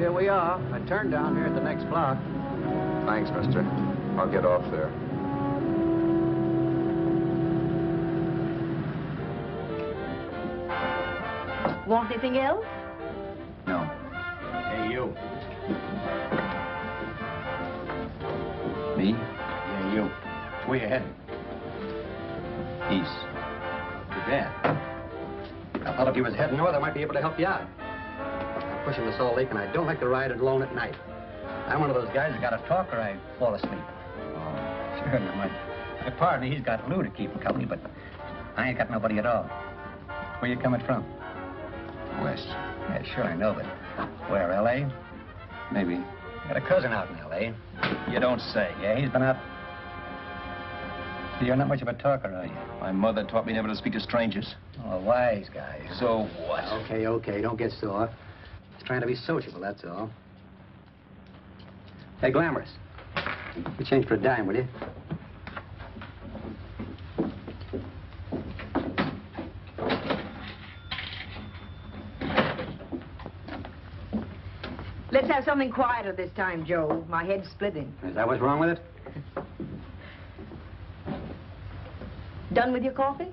here we are. I turned down here at the next block. Thanks, mister. I'll get off there. Want anything else? No. Hey, you. Me? Yeah, you. Where you heading? East. Too bad. I thought if you was heading north, I might be able to help you out. I'm pushing the Salt Lake, and I don't like to ride it alone at night. I'm one of those guys that got to talk or I fall asleep. Oh, sure, now my partner, he's got Lou to keep him company, but I ain't got nobody at all. Where you coming from? West. Yeah, sure, I know, but where, L.A.? Maybe. Got a cousin out in L.A. You don't say. Yeah, he's been out. You're not much of a talker, are you? My mother taught me never to speak to strangers. Oh, a wise guy. So what? Okay, don't get sore. Just trying to be sociable, that's all. Hey, Glamorous. You change for a dime, will you? Let's have something quieter this time, Joe. My head's splitting. Is that what's wrong with it? Done with your coffee?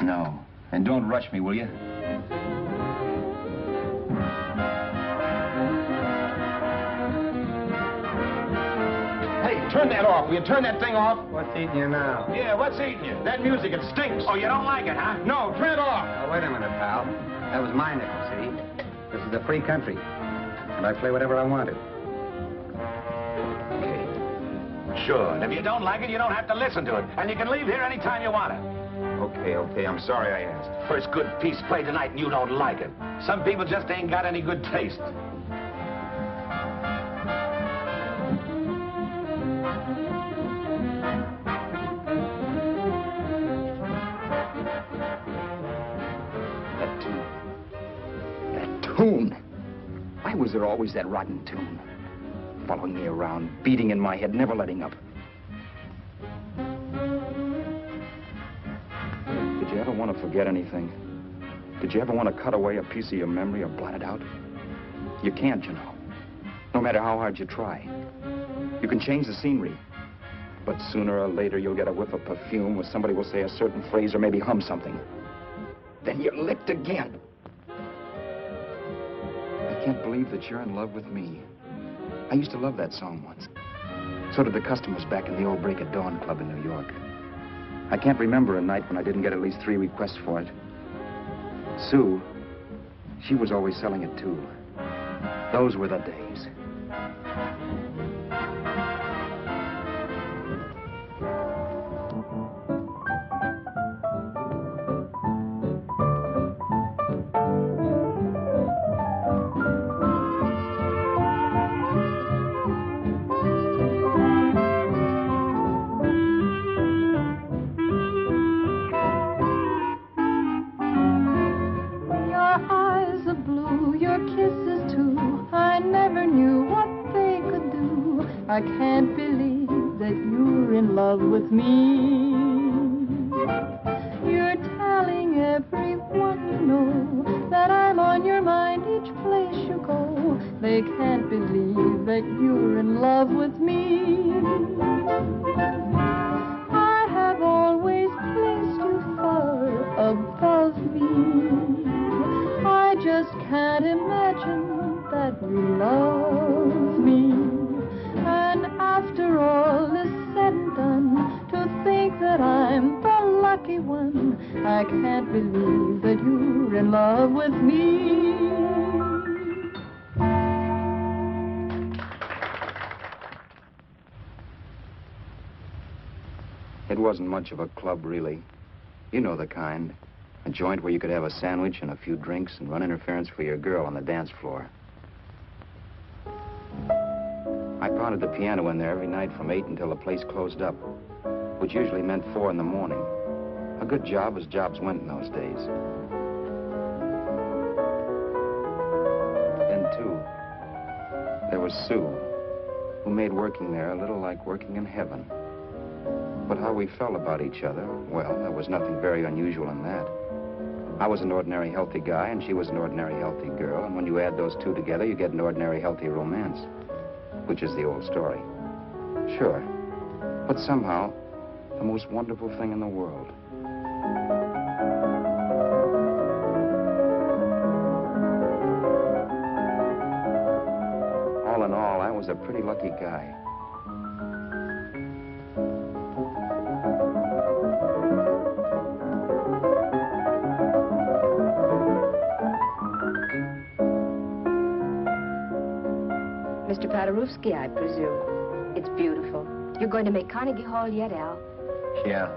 No. And don't rush me, will you? Hey, turn that off. Will you turn that thing off? What's eating you now? Yeah, what's eating you? That music, it stinks. Oh, you don't like it, huh? No, turn it off. Oh, wait a minute, pal. That was my nickel, see? This is a free country. And I play whatever I wanted. Okay. Sure. And if you don't like it, you don't have to listen to it. And you can leave here anytime you want it. Okay. I'm sorry I asked. First good piece played tonight and you don't like it. Some people just ain't got any good taste. That tune. Why was there always that rotten tune? Following me around, beating in my head, never letting up. Did you ever want to forget anything? Did you ever want to cut away a piece of your memory or blot it out? You can't, you know. No matter how hard you try. You can change the scenery. But sooner or later, you'll get a whiff of perfume or somebody will say a certain phrase or maybe hum something. Then you're licked again. I can't believe that you're in love with me. I used to love that song once. So did the customers back in the old Break at Dawn club in New York. I can't remember a night when I didn't get at least 3 requests for it. Sue, she was always selling it too. Those were the days. I can't believe that you're in love with me. You're telling everyone you know that I'm on your mind each place you go. They can't believe that you're in love with me. I have always placed you far above me. I just can't imagine that you love me. And after all is said and done, to think that I'm the lucky one, I can't believe that you're in love with me. It wasn't much of a club, really. You know the kind. A joint where you could have a sandwich and a few drinks and run interference for your girl on the dance floor. I pounded the piano in there every night from 8 until the place closed up, which usually meant 4 in the morning. A good job as jobs went in those days. Then, too, there was Sue, who made working there a little like working in heaven. But how we felt about each other, well, there was nothing very unusual in that. I was an ordinary healthy guy, and she was an ordinary healthy girl, and when you add those two together, you get an ordinary healthy romance, which is the old story. Sure, but somehow, the most wonderful thing in the world. All in all, I was a pretty lucky guy. Mr. Paderewski, I presume. It's beautiful. You're going to make Carnegie Hall yet, Al? Yeah,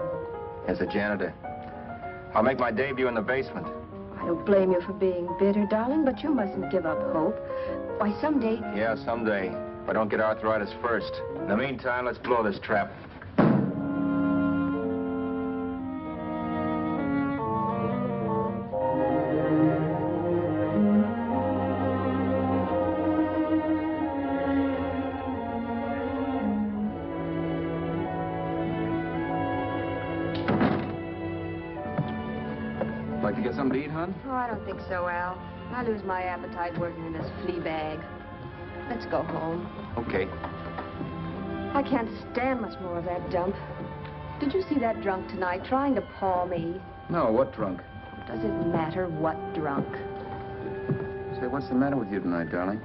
as a janitor. I'll make my debut in the basement. I don't blame you for being bitter, darling, but you mustn't give up hope. Why, someday... Yeah, someday. If I don't get arthritis first. In the meantime, let's blow this trap. Like to get something to eat, hon? Oh, I don't think so, Al. I lose my appetite working in this flea bag. Let's go home. Okay. I can't stand much more of that dump. Did you see that drunk tonight trying to paw me? No, what drunk? Does it matter what drunk? Say, what's the matter with you tonight, darling?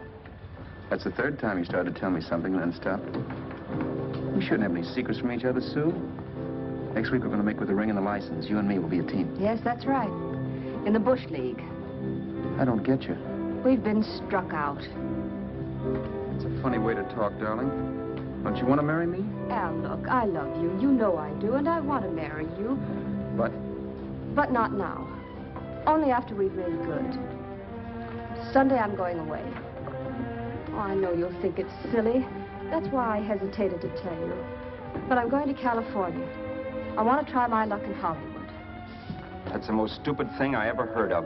That's the third time you started to tell me something and then stopped. We shouldn't have any secrets from each other, Sue. Next week, we're going to make with the ring and the license. You and me will be a team. Yes, that's right. In the Bush League. I don't get you. We've been struck out. It's a funny way to talk, darling. Don't you want to marry me? Al, look, I love you. You know I do, and I want to marry you. But But not now. Only after we've made good. Sunday, I'm going away. Oh, I know you'll think it's silly. That's why I hesitated to tell you. But I'm going to California. I want to try my luck in Hollywood. that's the most stupid thing I ever heard of.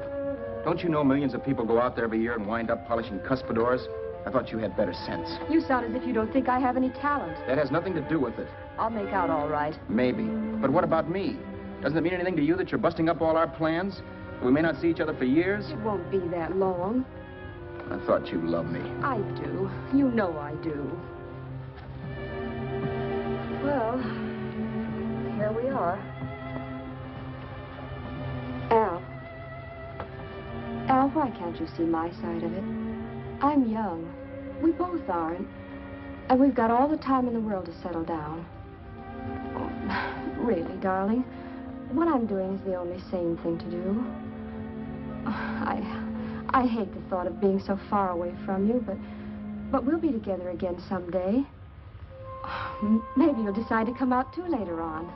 Don't you know millions of people go out there every year and wind up polishing cuspidors? I thought you had better sense. You sound as if you don't think I have any talent. That has nothing to do with it. I'll make out all right. Maybe. But what about me? Doesn't it mean anything to you that you're busting up all our plans? We may not see each other for years? It won't be that long. I thought you loved me. I do. You know I do. Well, here we are. Al. Al, why can't you see my side of it? I'm young. We both are, and we've got all the time in the world to settle down. Really, darling, what I'm doing is the only sane thing to do. I hate the thought of being so far away from you, but we'll be together again someday. Maybe you'll decide to come out too later on.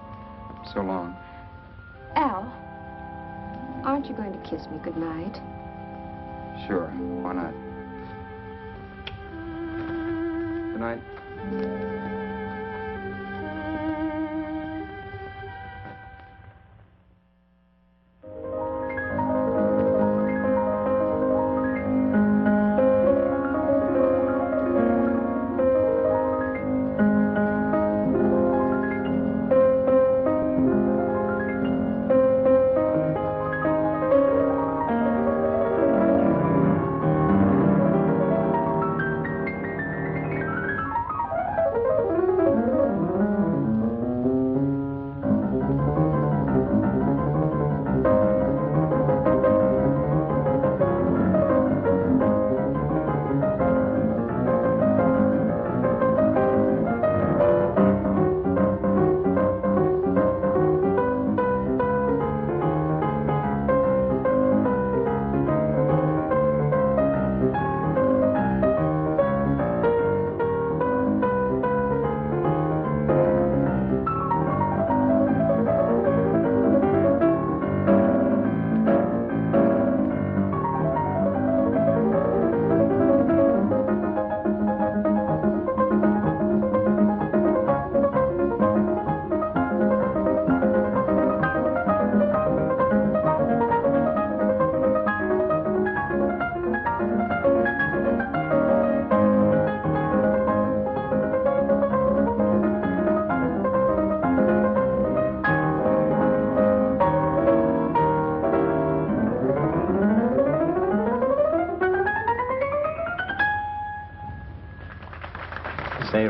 So long. Al, aren't you going to kiss me goodnight? Sure. Why not? Good night.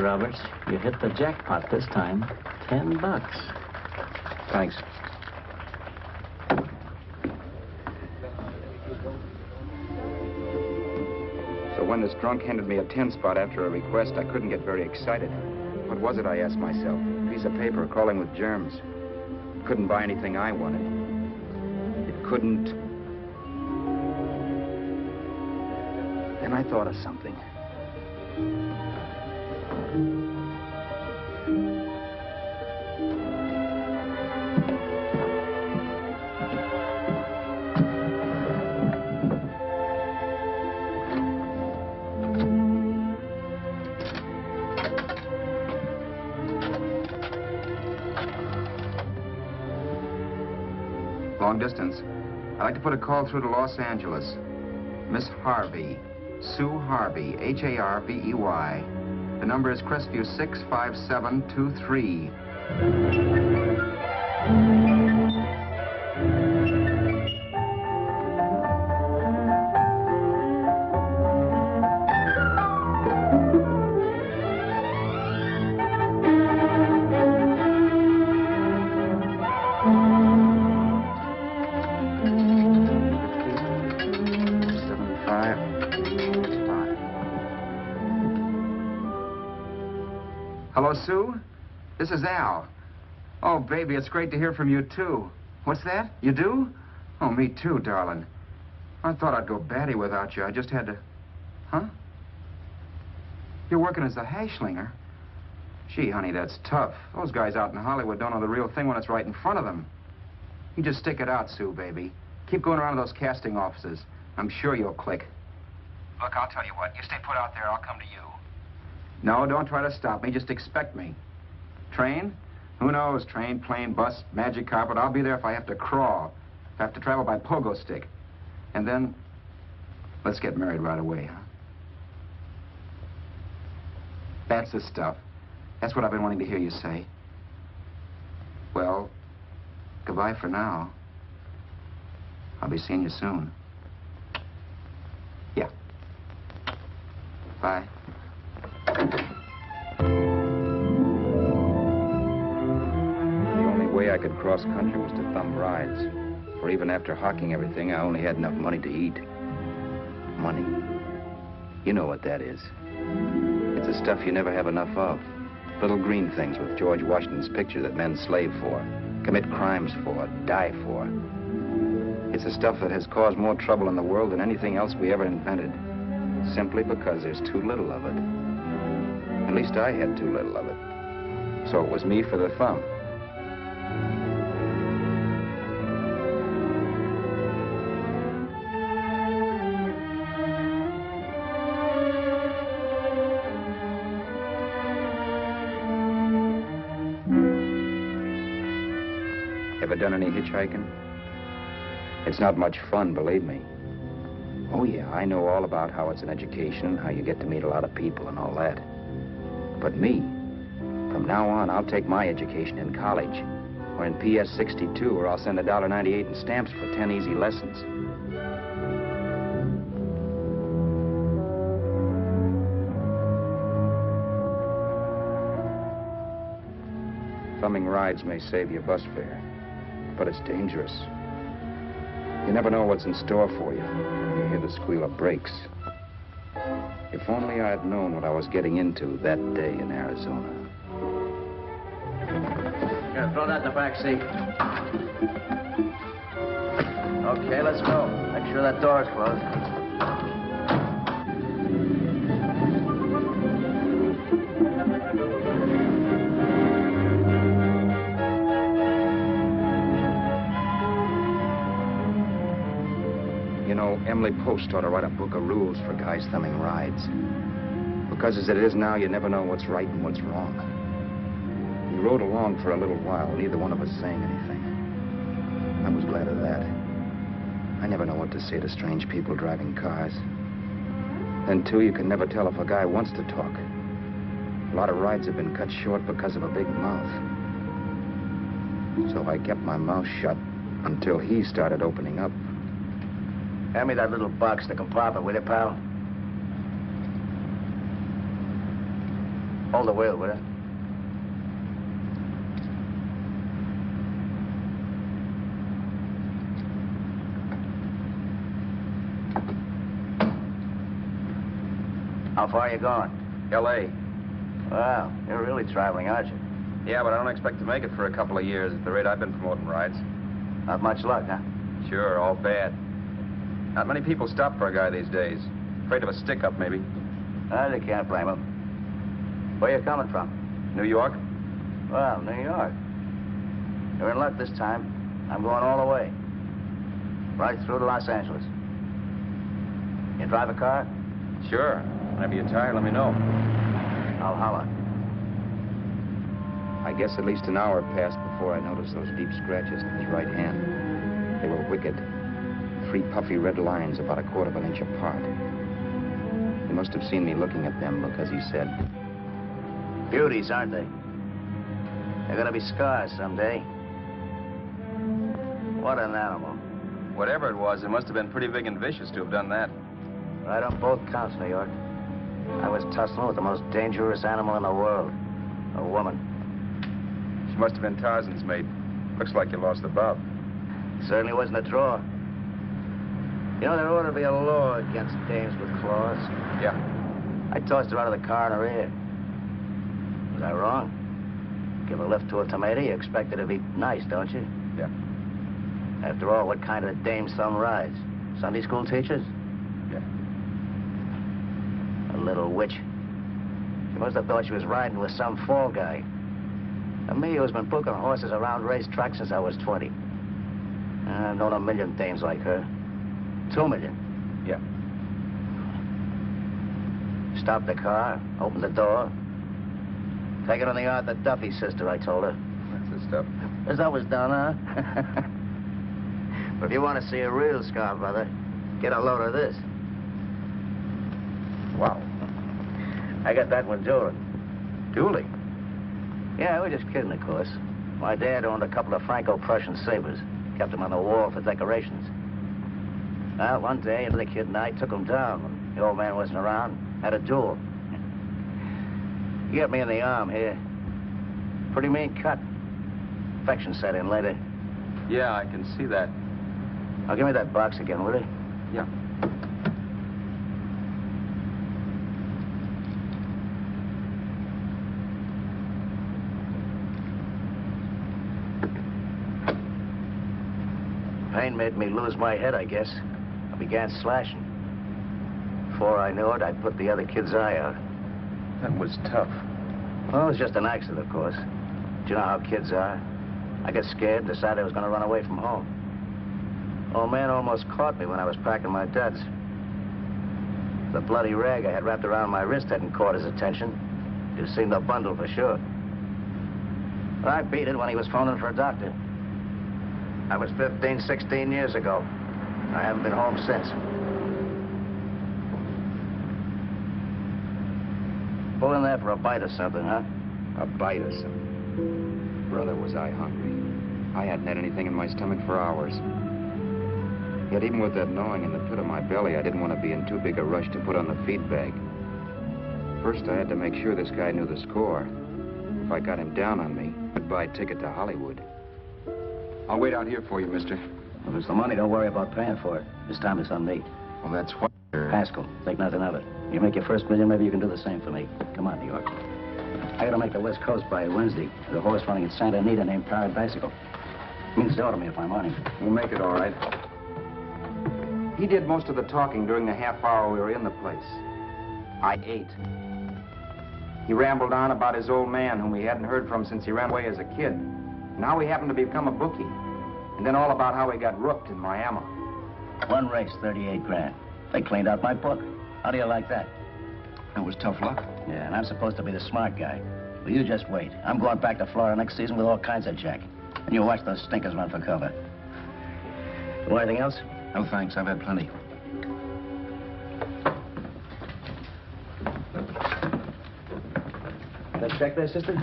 Roberts. You hit the jackpot this time. $10. Thanks. So when this drunk handed me a 10 spot after a request, I couldn't get very excited. What was it, I asked myself? A piece of paper crawling with germs. Couldn't buy anything I wanted. It couldn't... Then I thought of something. Long distance. I'd like to put a call through to Los Angeles. Miss Harvey. Sue Harvey, Harvey. The number is Crestview 65723. Hello, Sue? This is Al. Oh, baby, it's great to hear from you, too. What's that? You do? Oh, me too, darling. I thought I'd go batty without you. I just had to... Huh? You're working as a hashlinger? Gee, honey, that's tough. Those guys out in Hollywood don't know the real thing when it's right in front of them. You just stick it out, Sue, baby. Keep going around to those casting offices. I'm sure you'll click. Look, I'll tell you what. You stay put out there, I'll come to you. No, don't try to stop me. Just expect me. Train? Who knows? Train, plane, bus, magic carpet. I'll be there if I have to crawl. If I have to travel by pogo stick. And then, let's get married right away, huh? That's the stuff. That's what I've been wanting to hear you say. Well, goodbye for now. I'll be seeing you soon. Yeah. Bye. The only way I could cross country was to thumb rides. For even after hawking everything, I only had enough money to eat. Money. You know what that is. It's the stuff you never have enough of. Little green things with George Washington's picture that men slave for, commit crimes for, die for. It's the stuff that has caused more trouble in the world than anything else we ever invented. Simply because there's too little of it. At least I had too little of it. So it was me for the thumb. Ever done any hitchhiking? It's not much fun, believe me. Oh, yeah, I know all about how it's an education, how you get to meet a lot of people and all that. But me, from now on, I'll take my education in college, or in PS 62, or I'll send $1.98 in stamps for 10 easy lessons. Thumbing rides may save you bus fare, but it's dangerous. You never know what's in store for you when you hear the squeal of brakes. If only I had known what I was getting into that day in Arizona. Here, throw that in the back seat. Okay, let's go. Make sure that door's closed. You know, Emily Post ought to write a book of rules for guys thumbing rides. Because as it is now, you never know what's right and what's wrong. We rode along for a little while, neither one of us saying anything. I was glad of that. I never know what to say to strange people driving cars. Then, too, you can never tell if a guy wants to talk. A lot of rides have been cut short because of a big mouth. So I kept my mouth shut until he started opening up. Hand me that little box in the compartment, will you, pal? Hold the wheel, will you? How far are you going? L.A. Wow, you're really traveling, aren't you? Yeah, but I don't expect to make it for a couple of years at the rate I've been promoting rides. Not much luck, huh? Sure, all bad. Not many people stop for a guy these days. Afraid of a stick-up, maybe. Well, you can't blame them. Where you coming from? New York? Well, New York. You're in luck this time. I'm going all the way. Right through to Los Angeles. You drive a car? Sure. Whenever you're tired, let me know. I'll holler. I guess at least an hour passed before I noticed those deep scratches in his right hand. They were wicked. 3 puffy red lines about 1/4 of an inch apart. He must have seen me looking at them because he said, Beauties, aren't they? They're gonna be scars someday. What an animal. Whatever it was, it must have been pretty big and vicious to have done that. Right on both counts, New York. I was tussling with the most dangerous animal in the world. A woman. She must have been Tarzan's mate. Looks like you lost the bob. Certainly wasn't a draw. You know, there ought to be a law against dames with claws. Yeah. I tossed her out of the car in her ear. Was I wrong? Give a lift to a tomato, you expect it to be nice, don't you? Yeah. After all, what kind of dame's thumb rides? Sunday school teachers? Yeah. A little witch. She must have thought she was riding with some fall guy. And me, who's been booking horses around racetracks since I was 20. I've known a million dames like her. 2 million. Yeah. Stopped the car, opened the door. Take it on the yard, the Duffy sister, I told her. That's the stuff. As that was done, huh? But if you want to see a real scar, brother, get a load of this. Wow. I got that one dueling. Dueling? Yeah, we're just kidding, of course. My dad owned a couple of Franco-Prussian sabers. Kept them on the wall for decorations. Well, one day, the kid and I took them down when the old man wasn't around. Had a duel. He got me in the arm here. Pretty mean cut. Infection set in later. Yeah, I can see that. Now, give me that box again, will you? Yeah. Pain made me lose my head, I guess. I began slashing. Before I knew it, I'd put the other kid's eye out. That was tough. Well, it was just an accident, of course. Do you know how kids are? I got scared and decided I was going to run away from home. Old man almost caught me when I was packing my duds. The bloody rag I had wrapped around my wrist hadn't caught his attention. You'd seen the bundle for sure. But I beat it when he was phoning for a doctor. That was 15, 16 years ago. I haven't been home since. Pull in there for a bite or something, huh? a bite or something. Brother, was I hungry. I hadn't had anything in my stomach for hours. Yet even with that gnawing in the pit of my belly, I didn't want to be in too big a rush to put on the feed bag. First, I had to make sure this guy knew the score. If I got him down on me, goodbye ticket to Hollywood. I'll wait out here for you, mister. If it's the money, don't worry about paying for it. This time it's on me. Well, that's what... Haskell, think nothing of it. You make your first million, maybe you can do the same for me. Come on, New York. I gotta make the West Coast by Wednesday. There's a horse running at Santa Anita named Paradiesical. Means the to me if I'm on him. We'll make it all right. He did most of the talking during the half hour we were in the place. I ate. He rambled on about his old man, whom we hadn't heard from since he ran away as a kid. Now he happened to become a bookie. And then all about how he got rooked in Miami. One race, 38 grand. They cleaned out my book. How do you like that? That was tough luck. Yeah, and I'm supposed to be the smart guy. Well, you just wait. I'm going back to Florida next season with all kinds of jack. And you watch those stinkers run for cover. Want anything else? No, thanks. I've had plenty. Got a check there, sister?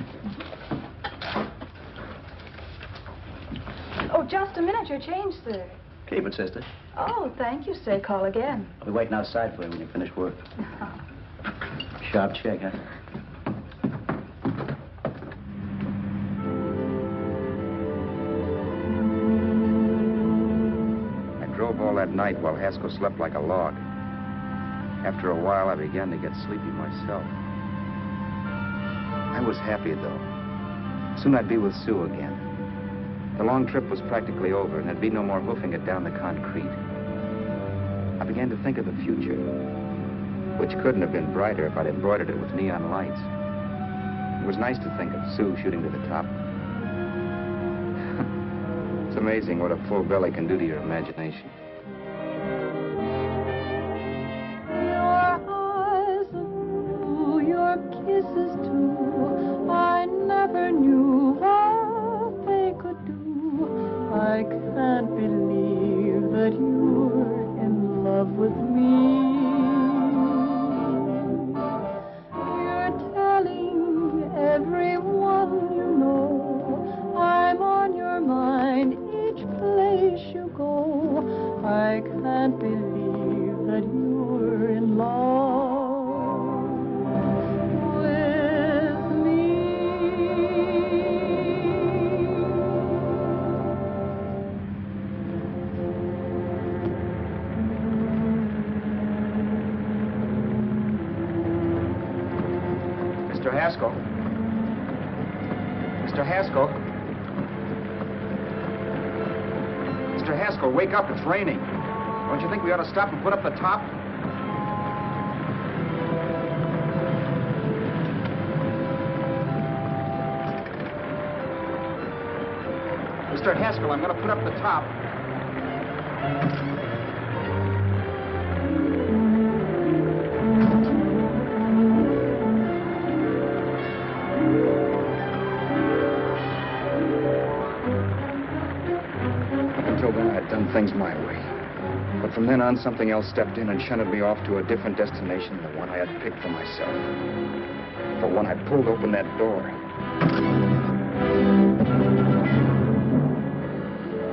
Oh, just a minute. Your change, sir. Keep it, sister. Oh, thank you, sir. Call again. I'll be waiting outside for you when you finish work. Sharp check, huh? all that night while Haskell slept like a log. After a while, I began to get sleepy myself. I was happy, though. Soon I'd be with Sue again. The long trip was practically over, and there'd be no more hoofing it down the concrete. I began to think of the future, which couldn't have been brighter if I'd embroidered it with neon lights. It was nice to think of Sue shooting to the top. It's amazing what a full belly can do to your imagination. Your eyes are blue, your kisses too. I never knew what they could do. I can't believe that you're in love with me. You're telling everyone you know I'm on your mind each place you go. I can't believe that you're in love with me. Mr. Haskell? Mr. Haskell? Mr. Haskell, wake up. It's raining. Don't you think we ought to stop and put up the top? Mr. Haskell, I'm going to put up the top. Until then, I'd done things my way. But from then on, something else stepped in and shunted me off to a different destination than the one I had picked for myself. For when I pulled open that door...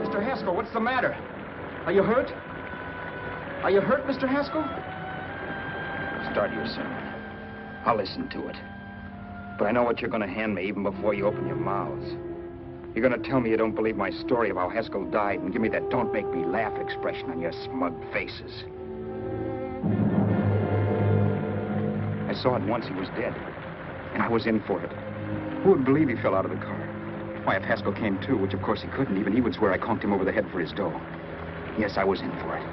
Mr. Haskell, what's the matter? Are you hurt? Are you hurt, Mr. Haskell? Start your sermon. I'll listen to it. But I know what you're going to hand me even before you open your mouths. You're going to tell me you don't believe my story of how Haskell died and give me that don't make me laugh expression on your smug faces. I saw at once he was dead, and I was in for it. Who would believe he fell out of the car? Why, if Haskell came too, which of course he couldn't, even he would swear I conked him over the head for his dough. Yes, I was in for it.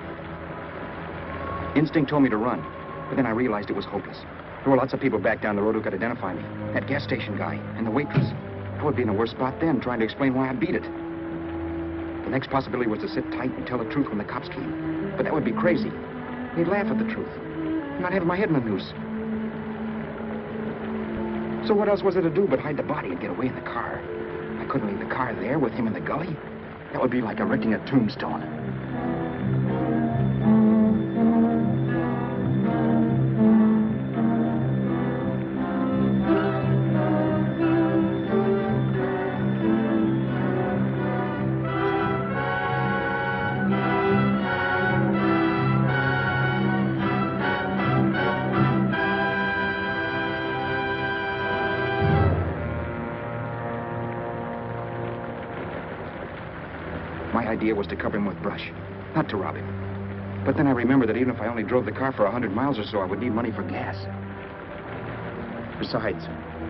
Instinct told me to run, but then I realized it was hopeless. There were lots of people back down the road who could identify me. That gas station guy and the waitress. I would be in a worse spot then, trying to explain why I beat it. The next possibility was to sit tight and tell the truth when the cops came. But that would be crazy. They'd laugh at the truth. And I'd have my head in the noose. So what else was there to do but hide the body and get away in the car? I couldn't leave the car there with him in the gully. That would be like erecting a tombstone. My idea was to cover him with brush, not to rob him. But then I remembered that even if I only drove the car for 100 miles or so, I would need money for gas. Besides,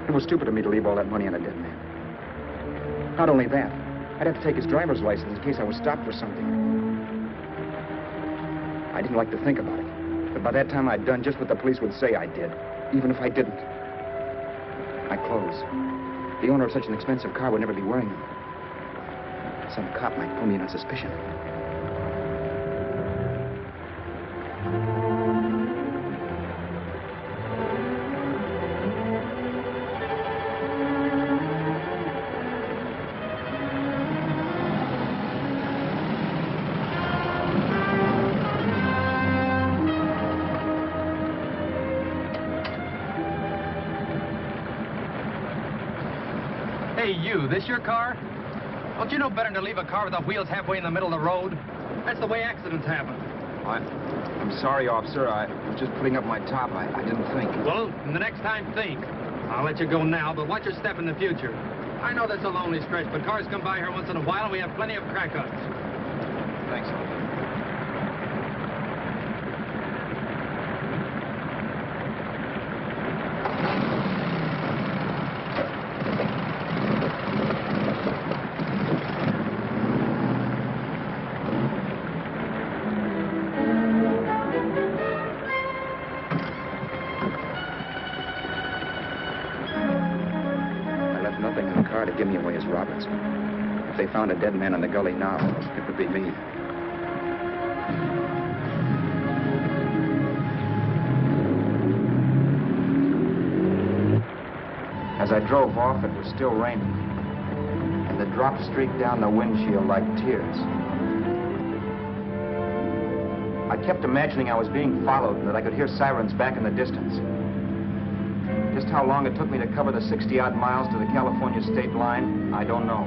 it was stupid of me to leave all that money on a dead man. Not only that, I'd have to take his driver's license in case I was stopped for something. I didn't like to think about it, but by that time I'd done just what the police would say I did, even if I didn't. My clothes. The owner of such an expensive car would never be wearing them. Some cop might pull me in on suspicion. Hey, you, this your car? Don't you know better than to leave a car with the wheels halfway in the middle of the road? That's the way accidents happen. I'm sorry, officer. I was just putting up my top. I didn't think. Well, the next time, think. I'll let you go now, but watch your step in the future. I know that's a lonely stretch, but cars come by here once in a while, and we have plenty of crack-ups. Thanks, officer. is Roberts. If they found a dead man in the gully now, it would be me. As I drove off, it was still raining, and the drops streaked down the windshield like tears. I kept imagining I was being followed and that I could hear sirens back in the distance. Just how long it took me to cover the 60-odd miles to the California state line, I don't know.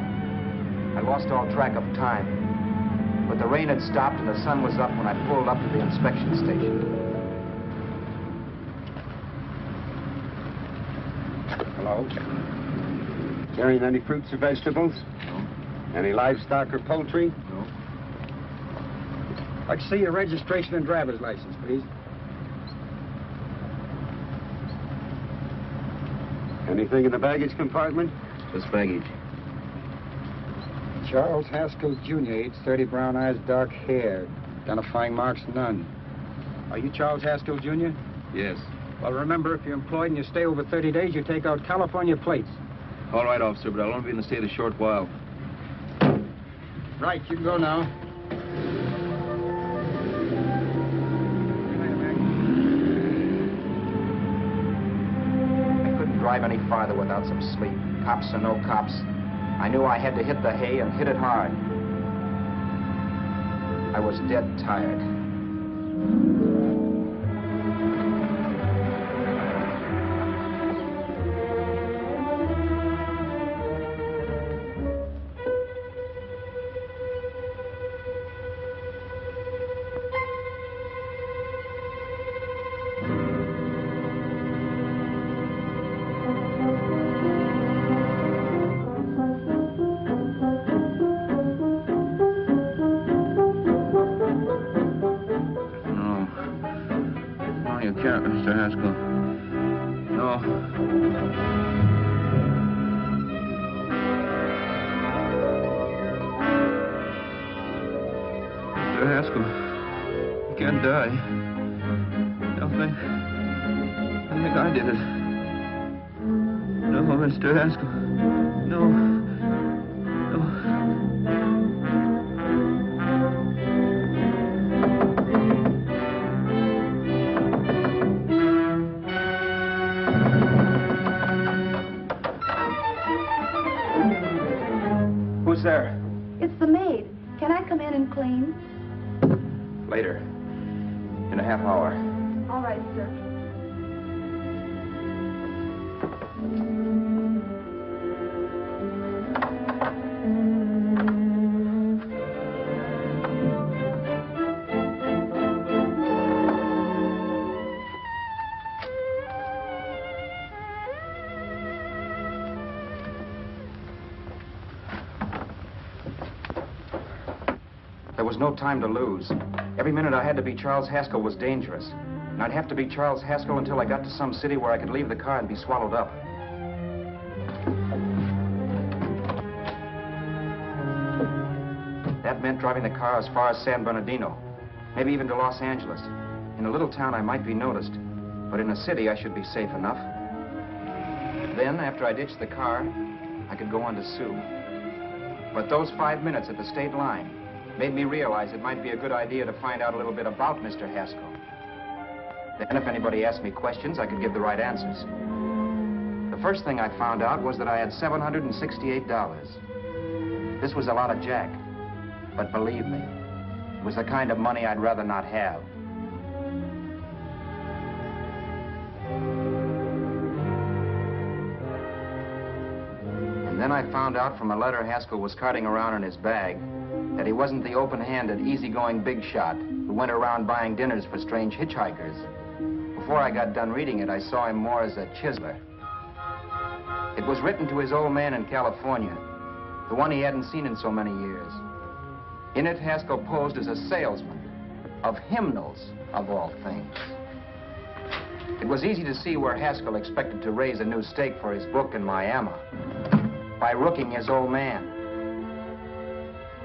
I lost all track of time. But the rain had stopped and the sun was up when I pulled up to the inspection station. Hello? Carrying any fruits or vegetables? No. Any livestock or poultry? No. I'd like to see your registration and driver's license, please. Anything in the baggage compartment? Just baggage. Charles Haskell, Jr., age 30, brown eyes, dark hair. Identifying marks, none. Are you Charles Haskell, Jr.? Yes. Well, remember, if you're employed and you stay over 30 days, you take out California plates. All right, officer, but I'll only be in the state a short while. Right, you can go now. I couldn't drive any farther without some sleep. Cops or no cops, I knew I had to hit the hay and hit it hard. I was dead tired. Mr. Haskell. No. Mr. Haskell, you can't die. Don't think I did it. No, Mr. Haskell. No. No. There? It's the maid. Can I come in and clean? Later. In a half hour. All right, sir. There was no time to lose. Every minute I had to be Charles Haskell was dangerous. And I'd have to be Charles Haskell until I got to some city where I could leave the car and be swallowed up. That meant driving the car as far as San Bernardino, maybe even to Los Angeles. In a little town, I might be noticed, but in a city, I should be safe enough. Then, after I ditched the car, I could go on to Sue. But those 5 minutes at the state line made me realize it might be a good idea to find out a little bit about Mr. Haskell. Then if anybody asked me questions, I could give the right answers. The first thing I found out was that I had $768. This was a lot of jack, but believe me, it was the kind of money I'd rather not have. And then I found out from a letter Haskell was carting around in his bag that he wasn't the open-handed, easygoing big shot who went around buying dinners for strange hitchhikers. Before I got done reading it, I saw him more as a chiseler. It was written to his old man in California, the one he hadn't seen in so many years. In it, Haskell posed as a salesman of hymnals, of all things. It was easy to see where Haskell expected to raise a new stake for his book in Miami by rooking his old man.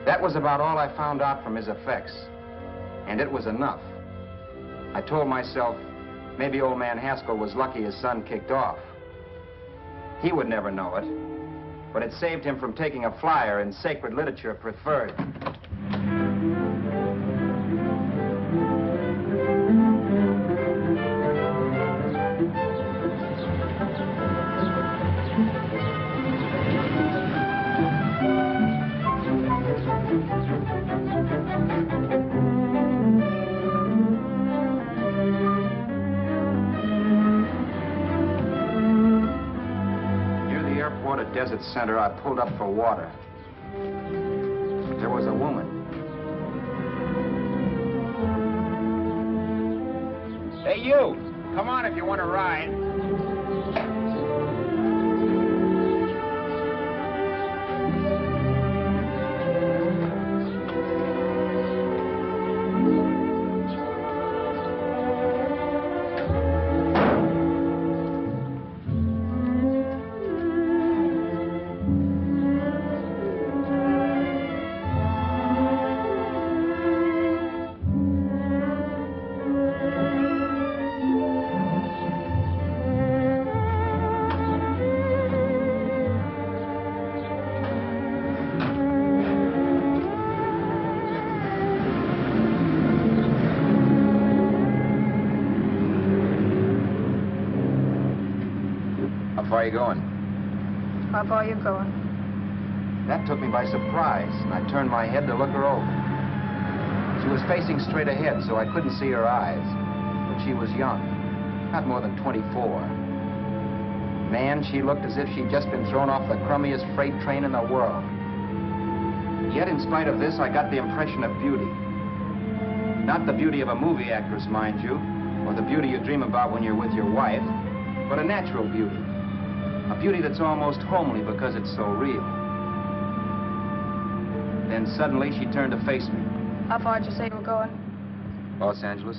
That was about all I found out from his effects, and it was enough. I told myself, maybe old man Haskell was lucky his son kicked off. He would never know it, but it saved him from taking a flyer in sacred literature preferred. Desert Center, I pulled up for water. There was a woman. Hey, you! Come on if you want to ride. How far are you going? How far are you going? That took me by surprise, and I turned my head to look her over. She was facing straight ahead, so I couldn't see her eyes. But she was young, not more than 24. Man, she looked as if she'd just been thrown off the crummiest freight train in the world. Yet, in spite of this, I got the impression of beauty. Not the beauty of a movie actress, mind you, or the beauty you dream about when you're with your wife, but a natural beauty. A beauty that's almost homely because it's so real. Then suddenly she turned to face me. How far did you say you were going? Los Angeles?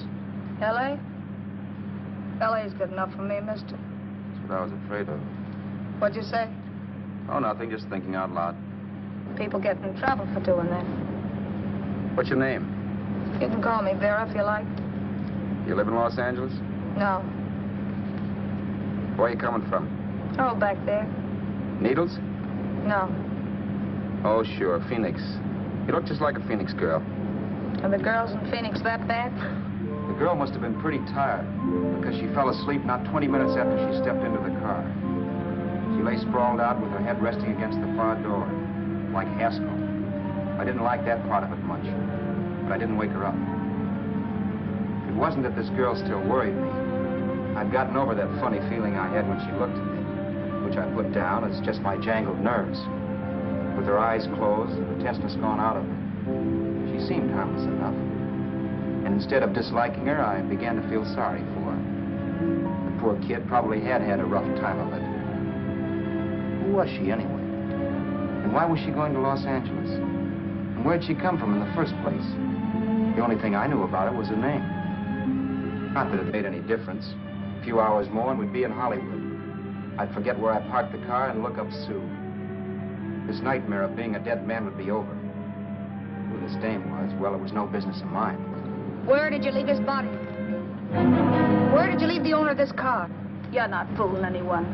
L.A.? L.A.'s good enough for me, mister. That's what I was afraid of. What'd you say? Oh, nothing, just thinking out loud. People get in trouble for doing that. What's your name? You can call me Vera if you like. You live in Los Angeles? No. Where are you coming from? Oh, back there. Needles? No. Oh, sure, Phoenix. You look just like a Phoenix girl. Are the girls in Phoenix that bad? The girl must have been pretty tired, because she fell asleep not 20 minutes after she stepped into the car. She lay sprawled out with her head resting against the far door, like Haskell. I didn't like that part of it much, but I didn't wake her up. It wasn't that this girl still worried me. I'd gotten over that funny feeling I had when she looked at me, which I put down as just my jangled nerves. With her eyes closed and the tenseness gone out of her, she seemed harmless enough. And instead of disliking her, I began to feel sorry for her. The poor kid probably had had a rough time of it. Who was she anyway? And why was she going to Los Angeles? And where'd she come from in the first place? The only thing I knew about her was her name. Not that it made any difference. A few hours more and we'd be in Hollywood. I'd forget where I parked the car and look up Sue. This nightmare of being a dead man would be over. Who this dame was, well, it was no business of mine. Where did you leave his body? Where did you leave the owner of this car? You're not fooling anyone.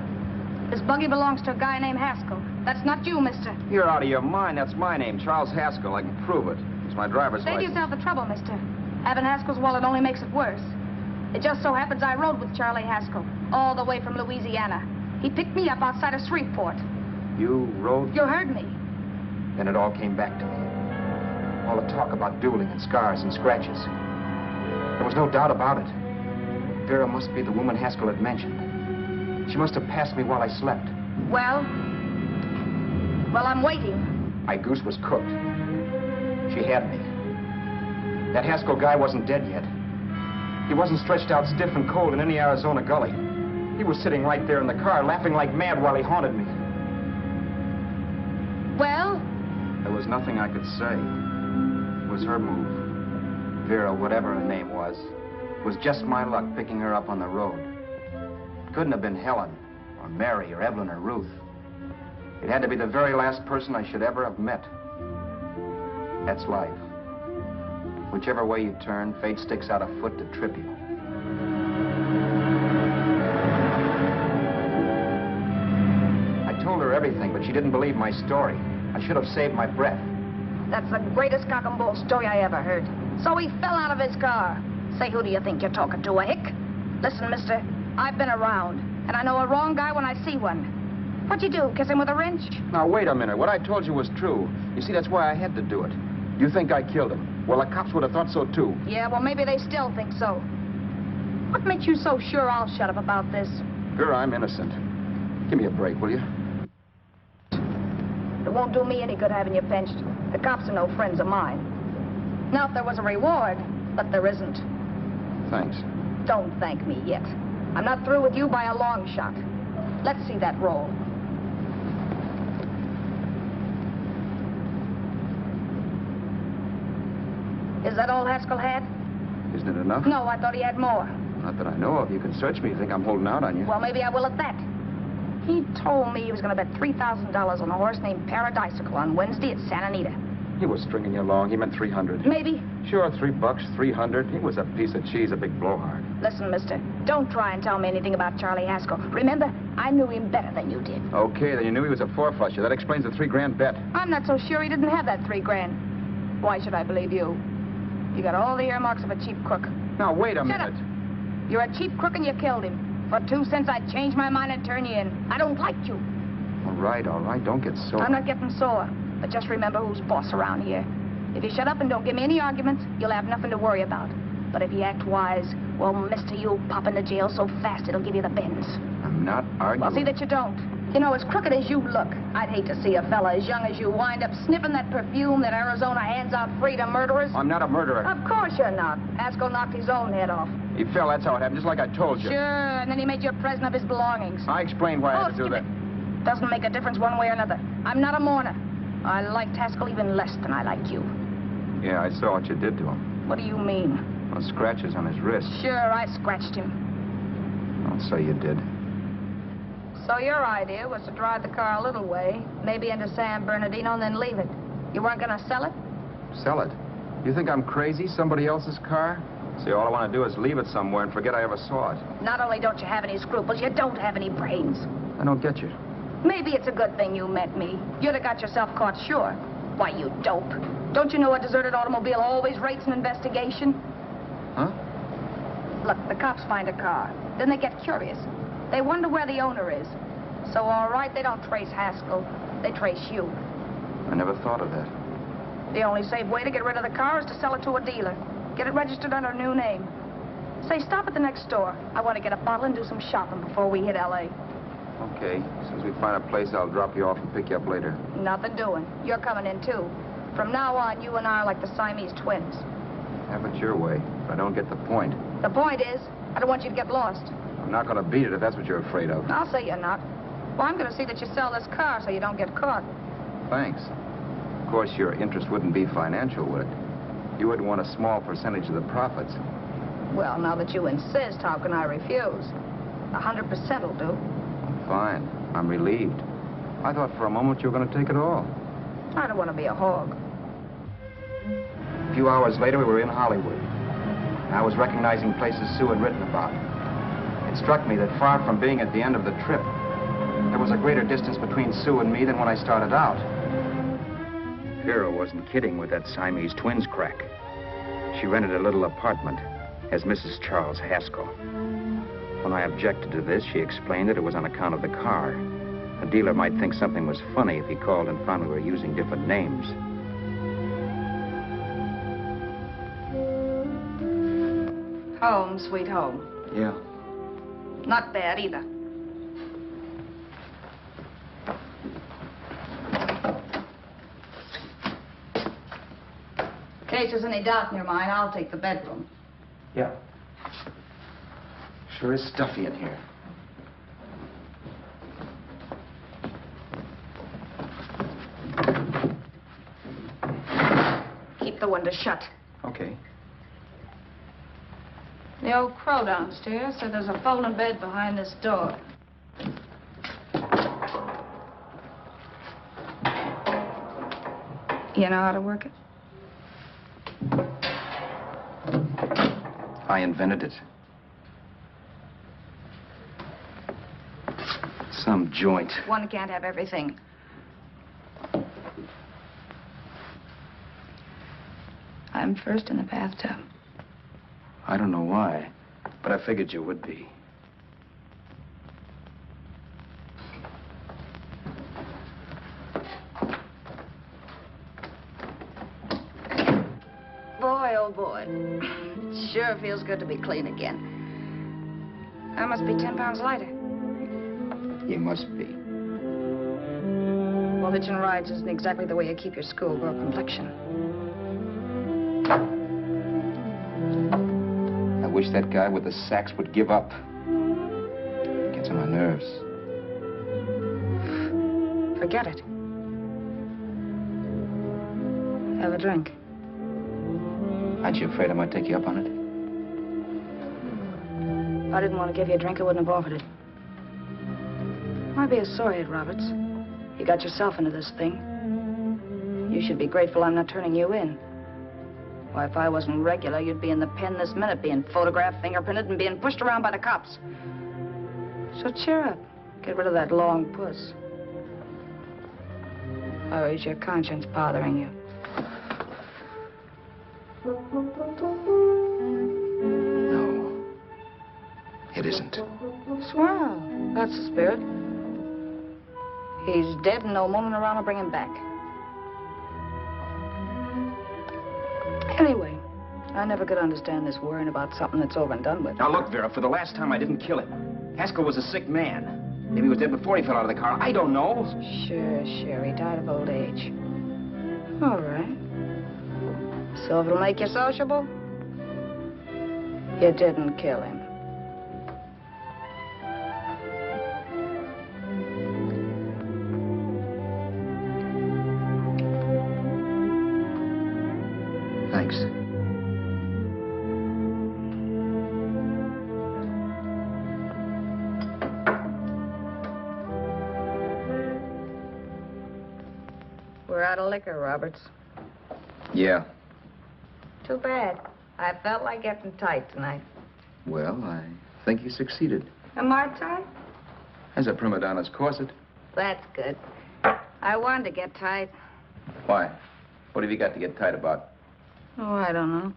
This buggy belongs to a guy named Haskell. That's not you, mister. You're out of your mind. That's my name, Charles Haskell. I can prove it. It's my driver's Save license. yourself the trouble, mister. Having Haskell's wallet only makes it worse. It just so happens I rode with Charlie Haskell all the way from Louisiana. He picked me up outside of Shreveport. You rode? You heard me. Then it all came back to me. All the talk about dueling and scars and scratches. There was no doubt about it. Vera must be the woman Haskell had mentioned. She must have passed me while I slept. Well, I'm waiting. My goose was cooked. She had me. That Haskell guy wasn't dead yet. He wasn't stretched out stiff and cold in any Arizona gully. He was sitting right there in the car, laughing like mad while he haunted me. Well? There was nothing I could say. It was her move. Vera, whatever her name was just my luck picking her up on the road. It couldn't have been Helen, or Mary, or Evelyn, or Ruth. It had to be the very last person I should ever have met. That's life. Whichever way you turn, fate sticks out a foot to trip you. I told her everything, but she didn't believe my story. I should have saved my breath. That's the greatest cock and bull story I ever heard. So he fell out of his car. Say, who do you think you're talking to, a hick? Listen, mister, I've been around, and I know a wrong guy when I see one. What'd you do, kiss him with a wrench? Now, wait a minute. What I told you was true. You see, that's why I had to do it. You think I killed him. Well, the cops would have thought so, too. Yeah, well, maybe they still think so. What makes you so sure I'll shut up about this? Girl, I'm innocent. Give me a break, will you? It won't do me any good having you pinched. The cops are no friends of mine. Now, if there was a reward, but there isn't. Thanks. Don't thank me yet. I'm not through with you by a long shot. Let's see that roll. Is that all Haskell had? Isn't it enough? No, I thought he had more. Not that I know of. You can search me if you think I'm holding out on you. Well, maybe I will at that. He told me he was going to bet $3,000 on a horse named Paradisical on Wednesday at Santa Anita. He was stringing you along. He meant 300. Maybe. Sure, $3, 300. He was a piece of cheese, a big blowhard. Listen, mister, don't try and tell me anything about Charlie Haskell. Remember, I knew him better than you did. Okay, then you knew he was a four-flusher. That explains the $3,000 bet. I'm not so sure he didn't have that $3,000. Why should I believe you? You got all the earmarks of a cheap crook. Now, wait a Shut minute. up. You're a cheap crook and you killed him. For 2 cents, I'd change my mind and turn you in. I don't like you. All right. Don't get sore. I'm not getting sore. But just remember who's boss around here. If you shut up and don't give me any arguments, you'll have nothing to worry about. But if you act wise, well, mister, you'll pop into jail so fast it'll give you the bends. I'm not arguing. Well, see that you don't. You know, as crooked as you look, I'd hate to see a fella as young as you wind up sniffing that perfume that Arizona hands out free to murderers. I'm not a murderer. Of course you're not. Haskell knocked his own head off. He fell, that's how it happened, just like I told you. Sure, and then he made you a present of his belongings. I explained why I had to do skip that. it. Doesn't make a difference one way or another. I'm not a mourner. I liked Haskell even less than I like you. Yeah, I saw what you did to him. What do you mean? Well, scratches on his wrist. Sure, I scratched him. I'll say you did. So your idea was to drive the car a little way, maybe into San Bernardino, and then leave it. You weren't going to sell it? Sell it? You think I'm crazy? Somebody else's car? See, all I want to do is leave it somewhere and forget I ever saw it. Not only don't you have any scruples, you don't have any brains. I don't get you. Maybe it's a good thing you met me. You'd have got yourself caught, sure. Why, you dope. Don't you know a deserted automobile always rates an investigation? Huh? Look, the cops find a car. Then they get curious. They wonder where the owner is. So, all right, they don't trace Haskell. They trace you. I never thought of that. The only safe way to get rid of the car is to sell it to a dealer. Get it registered under a new name. Say, stop at the next store. I want to get a bottle and do some shopping before we hit L.A. Okay. As soon as we find a place, I'll drop you off and pick you up later. Nothing doing. You're coming in, too. From now on, you and I are like the Siamese twins. Have it your way, but I don't get the point. The point is, I don't want you to get lost. I'm not going to beat it if that's what you're afraid of. I'll say you're not. Well, I'm going to see that you sell this car so you don't get caught. Thanks. Of course, your interest wouldn't be financial, would it? You would want a small percentage of the profits. Well, now that you insist, how can I refuse? 100% will do. Fine. I'm relieved. I thought for a moment you were going to take it all. I don't want to be a hog. A few hours later, we were in Hollywood. I was recognizing places Sue had written about. It struck me that far from being at the end of the trip, there was a greater distance between Sue and me than when I started out. Vera wasn't kidding with that Siamese twins crack. She rented a little apartment as Mrs. Charles Haskell. When I objected to this, she explained that it was on account of the car. A dealer might think something was funny if he called and found we were using different names. Home, sweet home. Yeah. Not bad either. In case there's any doubt in your mind, I'll take the bedroom. Yeah. Sure is stuffy in here. Keep the window shut. Okay. The old crow downstairs said there's a folding bed behind this door. You know how to work it? I invented it. Some joint. One can't have everything. I'm first in the bathtub. I don't know why, but I figured you would be. Boy, oh boy. It sure feels good to be clean again. I must be 10 pounds lighter. You must be. Well, hitching rides isn't exactly the way you keep your schoolgirl complexion. I wish that guy with the sacks would give up. Gets on my nerves. Forget it. Have a drink. Aren't you afraid I might take you up on it? If I didn't want to give you a drink, I wouldn't have offered it. Might be a sorehead, Roberts. You got yourself into this thing. You should be grateful I'm not turning you in. Why, if I wasn't regular, you'd be in the pen this minute, being photographed, fingerprinted, and being pushed around by the cops. So cheer up. Get rid of that long puss. Or is your conscience bothering you? No. It isn't. Swell. That's the spirit. He's dead and no moaning around will bring him back. Anyway, I never could understand this worrying about something that's over and done with. Now look, Vera, for the last time I didn't kill him. Haskell was a sick man. Maybe he was dead before he fell out of the car. I don't know. Sure. He died of old age. All right. So if it'll make you sociable, you didn't kill him. Thanks. We're out of liquor, Roberts. Yeah. Too bad. I felt like getting tight tonight. Well, I think you succeeded. Am I tight? As a prima donna's corset. That's good. I wanted to get tight. Why? What have you got to get tight about? Oh, I don't know.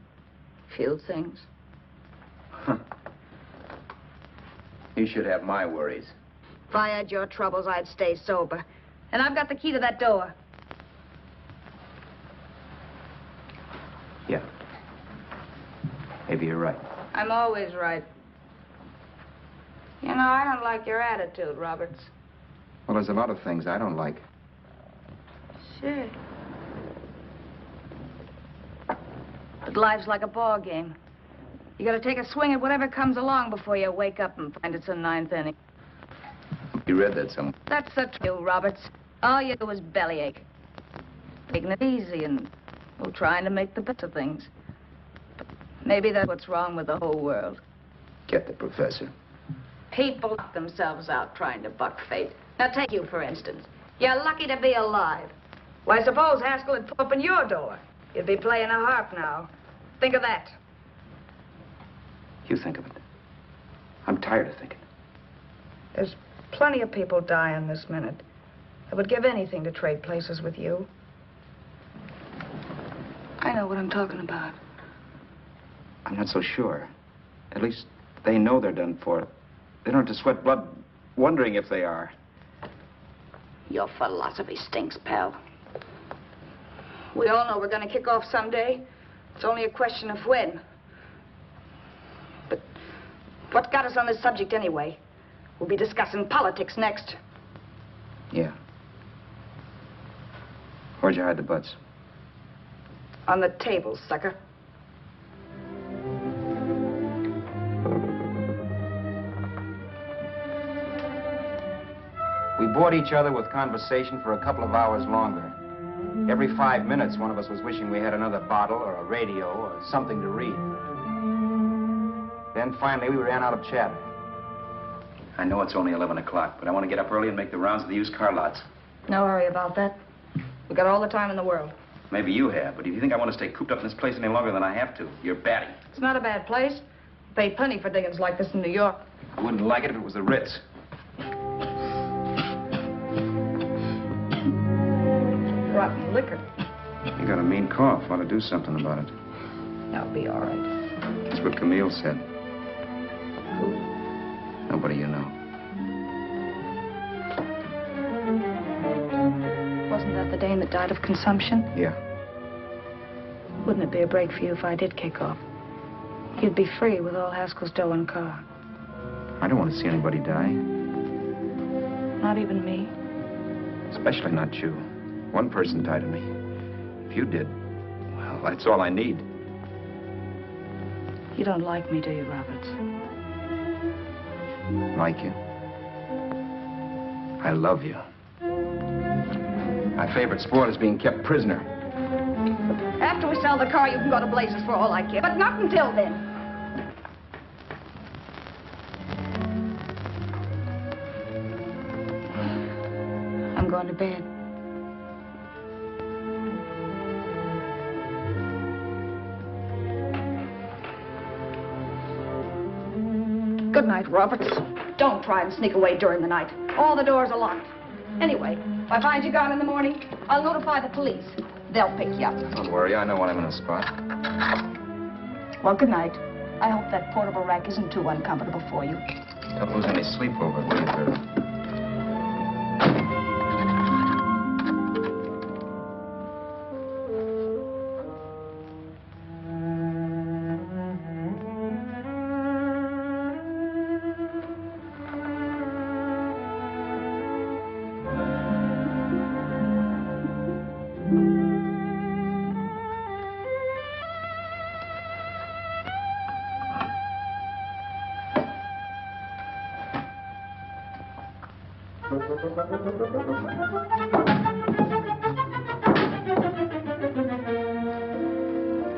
Few things. You should have my worries. If I had your troubles, I'd stay sober. And I've got the key to that door. Yeah. Maybe you're right. I'm always right. You know, I don't like your attitude, Roberts. Well, there's a lot of things I don't like. Sure. But life's like a ball game. You gotta take a swing at whatever comes along before you wake up and find it's a ninth inning. You read that somewhere. That's the truth, Roberts. All you do is bellyache. Taking it easy and, well, trying to make the best of things. But maybe that's what's wrong with the whole world. Get the professor. People knock themselves out trying to buck fate. Now, take you, for instance. You're lucky to be alive. Why, suppose Haskell had opened your door. You'd be playing a harp now. Think of that. You think of it. I'm tired of thinking. There's plenty of people dying this minute. I would give anything to trade places with you. I know what I'm talking about. I'm not so sure. At least they know they're done for. They don't have to sweat blood wondering if they are. Your philosophy stinks, pal. We all know we're going to kick off someday. It's only a question of when. But what got us on this subject anyway? We'll be discussing politics next. Yeah. Where'd you hide the butts? On the table, sucker. We bored each other with conversation for a couple of hours longer. Every 5 minutes, one of us was wishing we had another bottle or a radio or something to read. Then finally, we ran out of chatter. I know it's only 11 o'clock, but I want to get up early and make the rounds of the used car lots. No hurry about that. We got all the time in the world. Maybe you have, but if you think I want to stay cooped up in this place any longer than I have to, you're batty. It's not a bad place. Pay plenty for diggings like this in New York. I wouldn't like it if it was the Ritz. rotten liquor. You got a mean cough. Want to do something about it. I'll be all right. That's what Camille said. Who? Nobody you know. Wasn't that the dame that died of consumption? Yeah. Wouldn't it be a break for you if I did kick off? You'd be free with all Haskell's dough and car. I don't want to see anybody die. Not even me. Especially not you. One person died of me. If you did, well, that's all I need. You don't like me, do you, Roberts? Like you? I love you. My favorite sport is being kept prisoner. After we sell the car, you can go to blazes for all I care. But not until then. I'm going to bed. Good night, Roberts. Don't try and sneak away during the night. All the doors are locked. Anyway, if I find you gone in the morning, I'll notify the police. They'll pick you up. Don't worry, I know when I'm in a spot. Well, good night. I hope that portable rack isn't too uncomfortable for you. Don't lose any sleep over it, will you, Vera?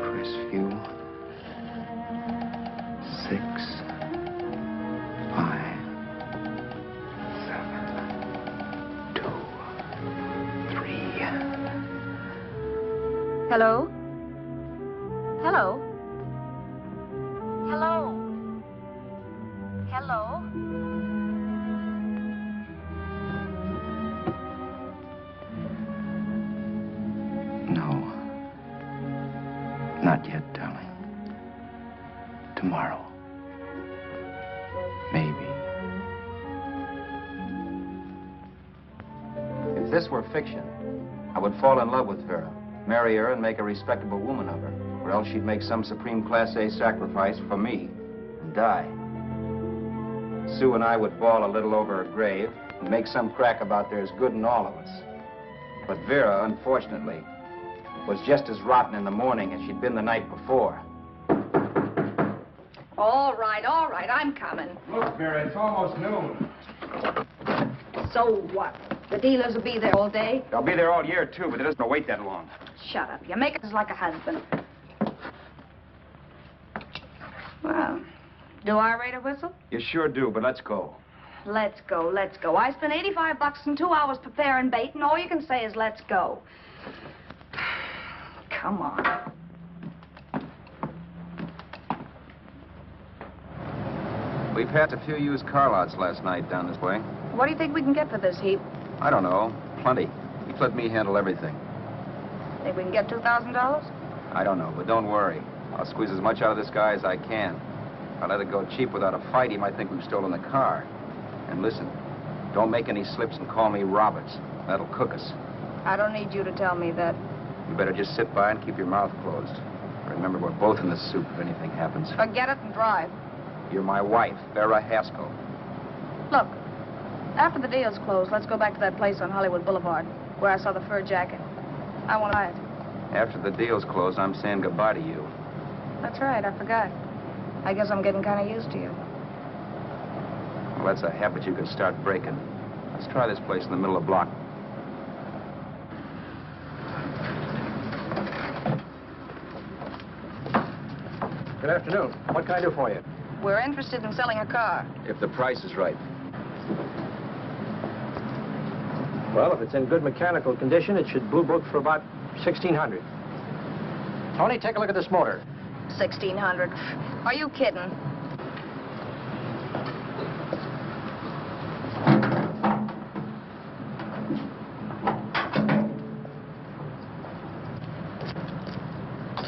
Crestview. 6, 5, 7, 2, 3. Hello? Hello? Hello? Hello? No. Not yet, darling. Tomorrow. Maybe. If this were fiction, I would fall in love with Vera, marry her, and make a respectable woman of her. Or else she'd make some supreme Class A sacrifice for me and die. Sue and I would bawl a little over her grave and make some crack about there's good in all of us. But Vera, unfortunately, was just as rotten in the morning as she'd been the night before. All right, I'm coming. Look, Vera, it's almost noon. So what? The dealers will be there all day? They'll be there all year, too, but it doesn't wait that long. Shut up. You make us like a husband. Well, do I rate a whistle? You sure do, but let's go. Let's go, let's go. I spent $85 in 2 hours preparing bait, and all you can say is let's go. Come on. We passed a few used car lots last night down this way. What do you think we can get for this heap? I don't know. Plenty. You let me handle everything. Think we can get $2,000? I don't know, but don't worry. I'll squeeze as much out of this guy as I can. If I let it go cheap without a fight, he might think we've stolen the car. And listen, don't make any slips and call me Roberts. That'll cook us. I don't need you to tell me that. You better just sit by and keep your mouth closed. Remember, we're both in the soup if anything happens. Forget it and drive. You're my wife, Vera Haskell. Look, after the deal's closed, let's go back to that place on Hollywood Boulevard where I saw the fur jacket. I want to buy it. After the deal's closed, I'm saying goodbye to you. That's right, I forgot. I guess I'm getting kind of used to you. Well, that's a habit you could start breaking. Let's try this place in the middle of the block. Good afternoon. What can I do for you? We're interested in selling a car. If the price is right. Well, if it's in good mechanical condition, it should blue book for about $1,600. Tony, take a look at this motor. 1,600. Are you kidding?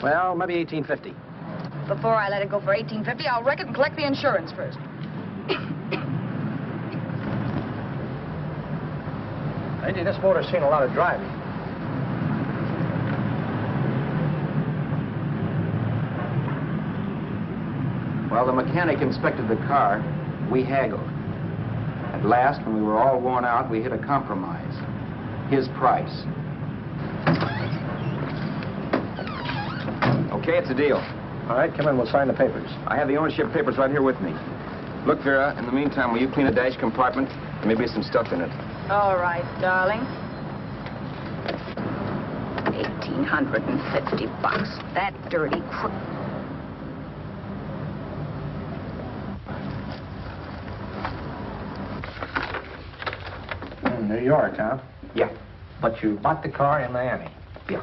Well, maybe 1850. Before I let it go for 1850, I'll wreck it and collect the insurance first. Lady, this motor's seen a lot of driving. While the mechanic inspected the car, we haggled. At last, when we were all worn out, we hit a compromise. His price. Okay, it's a deal. All right, come in, we'll sign the papers. I have the ownership papers right here with me. Look, Vera, in the meantime, will you clean the dash compartment? There may be some stuff in it. All right, darling. $1,850. That dirty crook. In New York, huh? Yeah. But you bought the car in Miami. Yeah.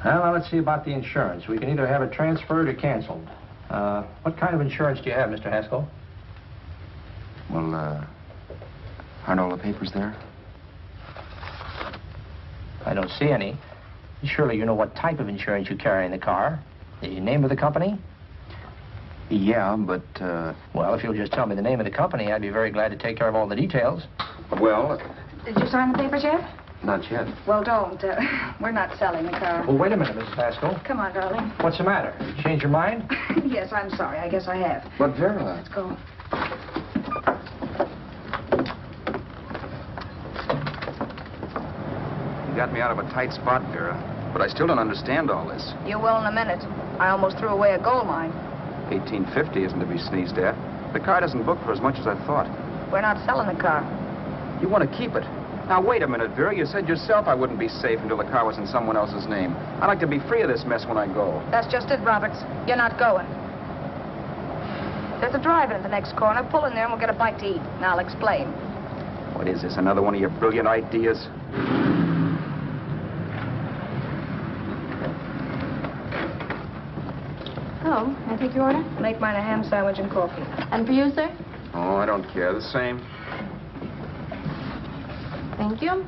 Well, now let's see about the insurance. We can either have it transferred or canceled. What kind of insurance do you have, Mr. Haskell? Well, aren't all the papers there? I don't see any. Surely you know what type of insurance you carry in the car. The name of the company? Yeah, but, Well, if you'll just tell me the name of the company, I'd be very glad to take care of all the details. well, Did you sign the papers yet? not yet. Well, don't. We're not selling the car. Well, wait a minute, Mrs. Haskell. Come on, darling. What's the matter? You changed your mind? Yes, I'm sorry. I guess I have. But, Vera... Let's go. You got me out of a tight spot, Vera. But I still don't understand all this. You will in a minute. I almost threw away a gold mine. 1850 isn't to be sneezed at. The car doesn't book for as much as I thought. We're not selling the car. You want to keep it. Now, wait a minute, Vera. You said yourself I wouldn't be safe until the car was in someone else's name. I'd like to be free of this mess when I go. That's just it, Roberts. You're not going. There's a drive-in at the next corner. Pull in there and we'll get a bite to eat. And I'll explain. What is this, another one of your brilliant ideas? Oh, I take your order? Make mine a ham sandwich and coffee. And for you, sir? Oh, I don't care. The same. Thank you.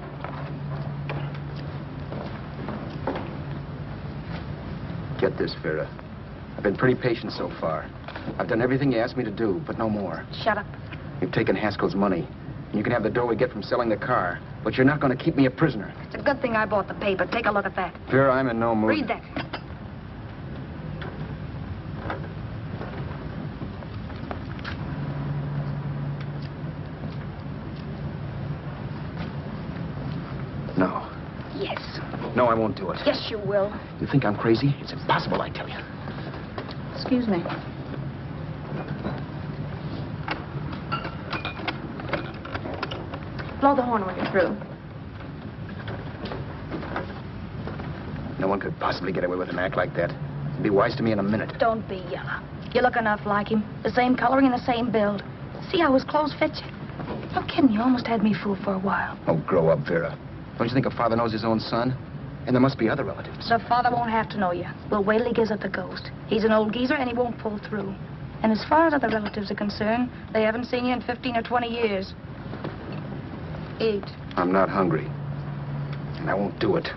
Get this, Vera. I've been pretty patient so far. I've done everything you asked me to do, but no more. Shut up. You've taken Haskell's money. And you can have the dough we get from selling the car. But you're not going to keep me a prisoner. It's a good thing I bought the paper. Take a look at that. Vera, I'm in no mood. Read that. No. Yes. No, I won't do it. Yes, you will. You think I'm crazy? It's impossible, I tell you. Excuse me. Blow the horn when you're through. No one could possibly get away with an act like that. It'd be wise to me in a minute. Don't be yellow. You look enough like him. The same coloring and the same build. See how his clothes fit you? No kidding, you almost had me fooled for a while. Oh, grow up, Vera. Don't you think a father knows his own son? And there must be other relatives. The father won't have to know you. We'll wait till he gives up the ghost. He's an old geezer and he won't pull through. And as far as other relatives are concerned, they haven't seen you in 15 or 20 years. Eat. I'm not hungry. And I won't do it.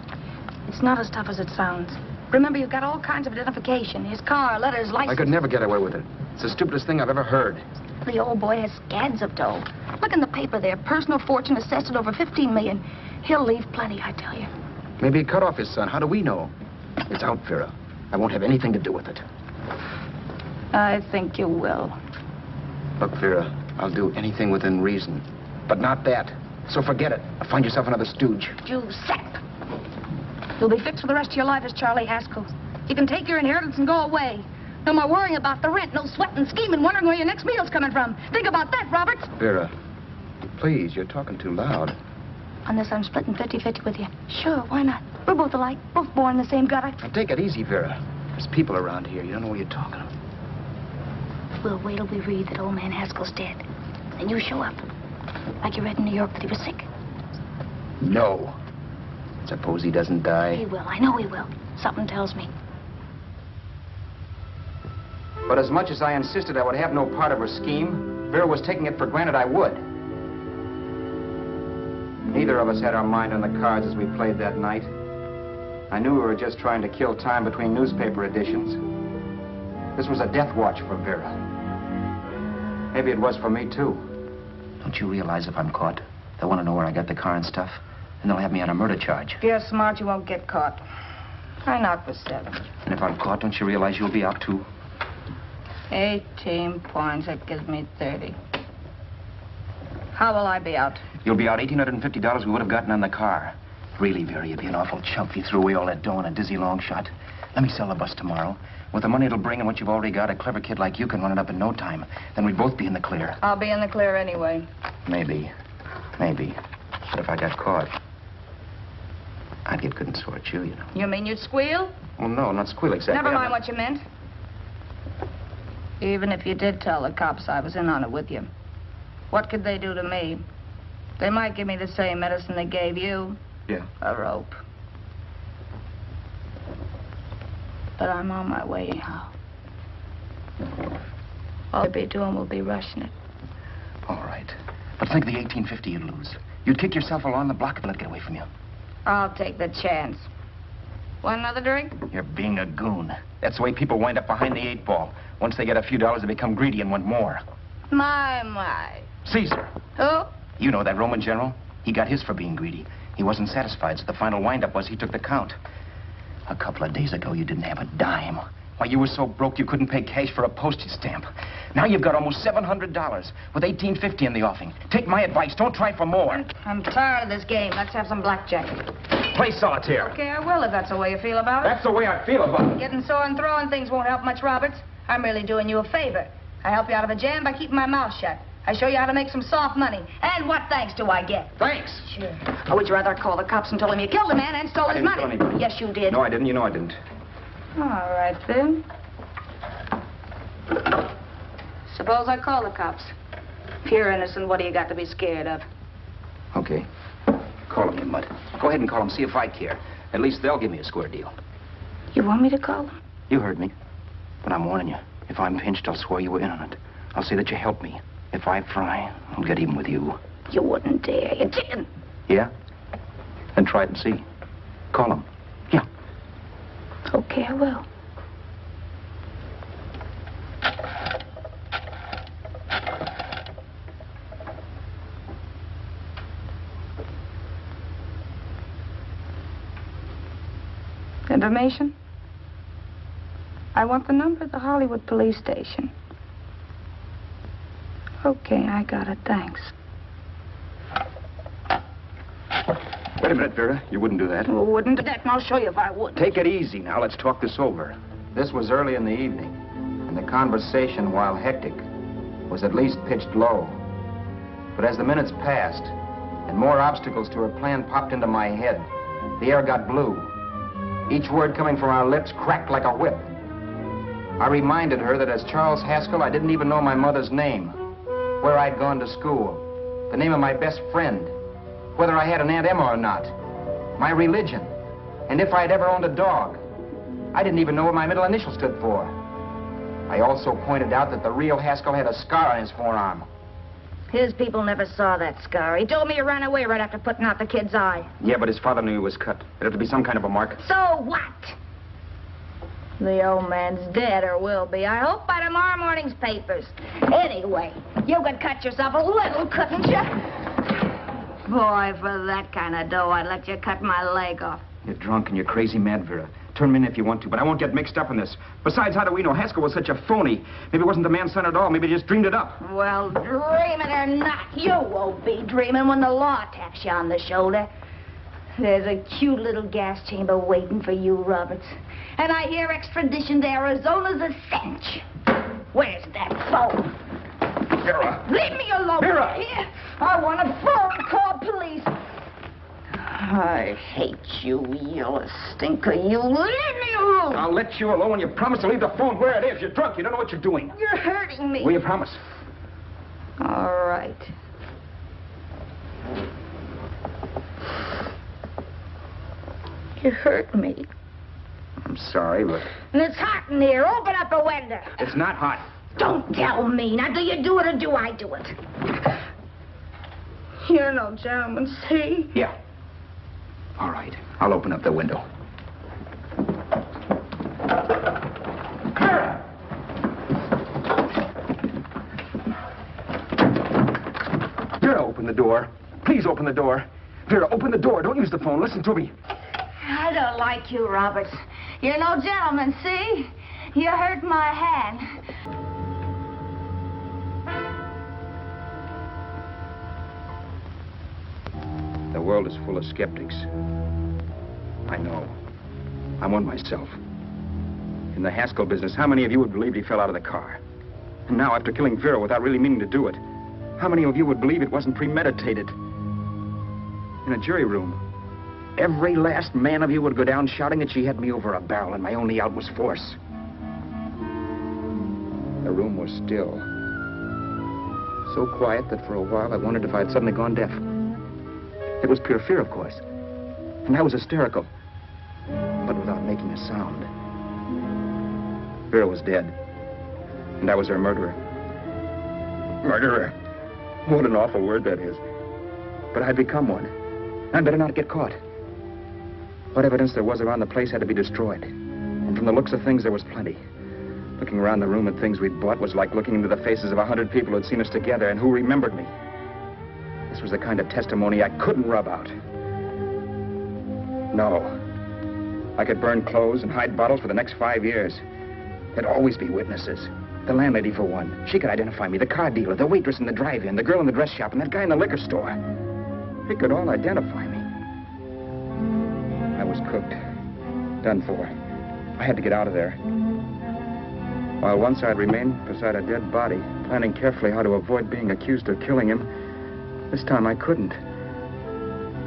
It's not as tough as it sounds. Remember, you've got all kinds of identification. His car, letters, license. I could never get away with it. It's the stupidest thing I've ever heard. The old boy has scads of dough. Look in the paper there. Personal fortune assessed at over $15 million. He'll leave plenty, I tell you. Maybe he cut off his son. How do we know? It's out, Vera. I won't have anything to do with it. I think you will. Look, Vera, I'll do anything within reason. But not that. So forget it. Find yourself another stooge. You sap. You'll be fixed for the rest of your life as Charlie Haskell. You can take your inheritance and go away. No more worrying about the rent, no sweating, scheming, wondering where your next meal's coming from. Think about that, Roberts. Vera, please, you're talking too loud. On this, I'm splitting 50-50 with you. Sure, why not? We're both alike, both born in the same gutter. Now, take it easy, Vera. There's people around here. You don't know what you're talking about. We'll wait till we read that old man Haskell's dead. Then you show up. Like you read in New York that he was sick. No. Suppose he doesn't die. He will. I know he will. Something tells me. But as much as I insisted I would have no part of her scheme, Vera was taking it for granted I would. Neither of us had our mind on the cards as we played that night. I knew we were just trying to kill time between newspaper editions. This was a death watch for Vera. Maybe it was for me, too. Don't you realize if I'm caught, they'll want to know where I got the car and stuff, and they'll have me on a murder charge. If you're smart, you won't get caught. I knock for 7. And if I'm caught, don't you realize you'll be out, too? 18 points. That gives me 30. How will I be out? You'll be out $1,850 we would have gotten on the car. Really, Vera, you'd be an awful chump if you threw away all that dough on a dizzy long shot. Let me sell the bus tomorrow. With the money it'll bring and what you've already got, a clever kid like you can run it up in no time. Then we'd both be in the clear. I'll be in the clear anyway. Maybe. Maybe. But if I got caught, I'd get good and sore at you, you know. You mean you'd squeal? Well, no, not squeal exactly. Never mind what you meant. Even if you did tell the cops I was in on it with you, what could they do to me? They might give me the same medicine they gave you. Yeah. A rope. But I'm on my way now. All they'll be doing will be rushing it. All right. But think of the $1,850 you'd lose. You'd kick yourself along the block and let it get away from you. I'll take the chance. Want another drink? You're being a goon. That's the way people wind up behind the 8 ball. Once they get a few dollars, they become greedy and want more. My. Caesar. Who? You know that Roman general? He got his for being greedy. He wasn't satisfied, so the final wind-up was he took the count. A couple of days ago, you didn't have a dime. Why, you were so broke you couldn't pay cash for a postage stamp. Now you've got almost $700 with $1,850 in the offing. Take my advice. Don't try for more. I'm tired of this game. Let's have some blackjack. Play solitaire. Okay, I will if that's the way you feel about it. That's the way I feel about it. Getting sore and throwing things won't help much, Roberts. I'm really doing you a favor. I help you out of a jam by keeping my mouth shut. I show you how to make some soft money. And what thanks do I get? Thanks. Sure. Or would you rather call the cops and told them you killed the man and stole his money? I didn't kill anybody. Yes, you did. No, I didn't. You know I didn't. All right, then. Suppose I call the cops. If you're innocent, what do you got to be scared of? Okay. Call them, you mutt. Go ahead and call them, see if I care. At least they'll give me a square deal. You want me to call them? You heard me. But I'm warning you. If I'm pinched, I'll swear you were in on it. I'll say that you helped me. If I fry, I'll get even with you. You wouldn't dare. You didn't. Yeah? Then try it and see. Call them. Yeah. Okay, I will. Information? I want the number at the Hollywood police station. Okay, I got it. Thanks. Wait a minute, Vera. You wouldn't do that. Well, wouldn't do that, and I'll show you if I would. Take it easy now. Let's talk this over. This was early in the evening, and the conversation, while hectic, was at least pitched low. But as the minutes passed, and more obstacles to her plan popped into my head, the air got blue. Each word coming from our lips cracked like a whip. I reminded her that as Charles Haskell, I didn't even know my mother's name, where I'd gone to school, the name of my best friend, whether I had an Aunt Emma or not, my religion, and if I'd ever owned a dog. I didn't even know what my middle initial stood for. I also pointed out that the real Haskell had a scar on his forearm. His people never saw that scar. He told me he ran away right after putting out the kid's eye. Yeah, but his father knew he was cut. It'd have to be some kind of a mark. So what? The old man's dead, or will be. I hope by tomorrow morning's papers. Anyway, you could cut yourself a little, couldn't you? Boy, for that kind of dough, I'd let you cut my leg off. You're drunk and you're crazy mad, Vera. Turn me in if you want to, but I won't get mixed up in this. Besides, how do we know Haskell was such a phony? Maybe it wasn't the man's son at all. Maybe he just dreamed it up. Well, dreaming or not, you won't be dreaming when the law taps you on the shoulder. There's a cute little gas chamber waiting for you, Roberts. And I hear extradition to Arizona's a cinch. Where's that phone? Vera! Leave me alone. Vera! Here. I want a phone. Call police. I hate you yellow stinker. You leave me alone. I'll let you alone when you promise to leave the phone where it is. You're drunk. You don't know what you're doing. You're hurting me. Will you promise? All right. You hurt me. I'm sorry, but... And it's hot in here. Open up a window. It's not hot. Don't tell me. Now, do you do it or do I do it? You're no gentleman, see? Yeah. All right. I'll open up the window. door. Please open the door. Vera, open the door. Don't use the phone. Listen to me. I don't like you, Roberts. You're no gentleman, see? You hurt my hand. The world is full of skeptics. I know. I'm one myself. In the Haskell business, how many of you would believe he fell out of the car? And now, after killing Vera without really meaning to do it, how many of you would believe it wasn't premeditated? In a jury room, every last man of you would go down shouting that she had me over a barrel and my only out was force. The room was still. So quiet that for a while I wondered if I had suddenly gone deaf. It was pure fear, of course. And I was hysterical, but without making a sound. Vera was dead, and I was her murderer. Murderer. What an awful word that is. But I'd become one. I'd better not get caught. What evidence there was around the place had to be destroyed. And from the looks of things, there was plenty. Looking around the room at things we'd bought was like looking into the faces of 100 people who'd seen us together and who remembered me. This was the kind of testimony I couldn't rub out. No. I could burn clothes and hide bottles for the next 5 years. There'd always be witnesses. The landlady, for one. She could identify me. The car dealer, the waitress in the drive-in, the girl in the dress shop, and that guy in the liquor store. They could all identify me. I was cooked. Done for. I had to get out of there. While once I'd remained beside a dead body, planning carefully how to avoid being accused of killing him, this time I couldn't.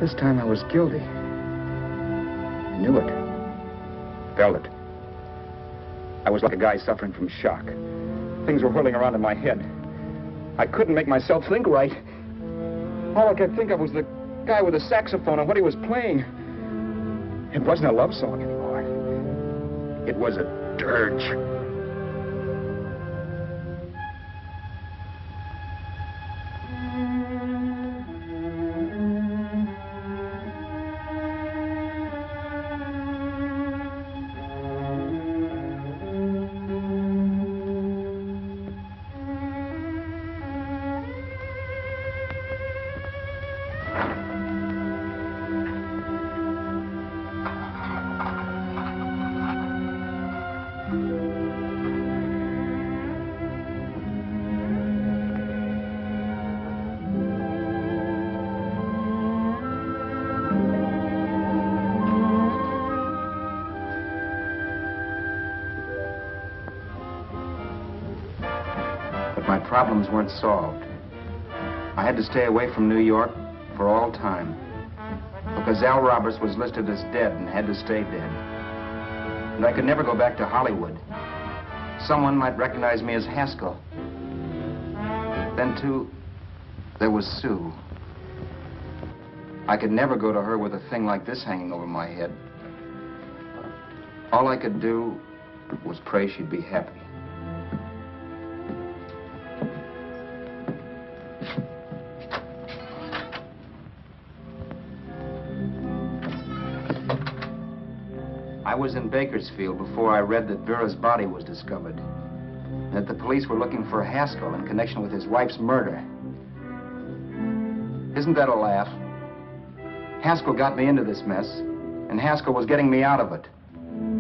This time I was guilty. I knew it. Felt it. I was like a guy suffering from shock. Things were whirling around in my head. I couldn't make myself think right. All I could think of was the guy with the saxophone and what he was playing. It wasn't a love song anymore. It was a dirge. My problems weren't solved. I had to stay away from New York for all time because Al Roberts was listed as dead and had to stay dead. And I could never go back to Hollywood. Someone might recognize me as Haskell. Then, too, there was Sue. I could never go to her with a thing like this hanging over my head. All I could do was pray she'd be happy. I was in Bakersfield before I read that Vera's body was discovered, and that the police were looking for Haskell in connection with his wife's murder. Isn't that a laugh? Haskell got me into this mess, and Haskell was getting me out of it.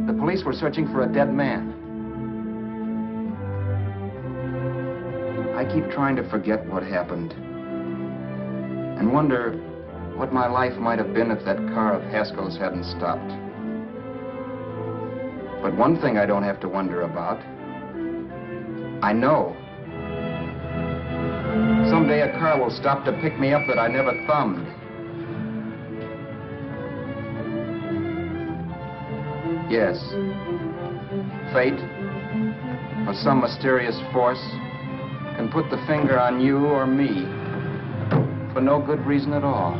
The police were searching for a dead man. I keep trying to forget what happened, and wonder what my life might have been if that car of Haskell's hadn't stopped. But one thing I don't have to wonder about. I know. Someday a car will stop to pick me up that I never thumbed. Yes. Fate, or some mysterious force, can put the finger on you or me for no good reason at all.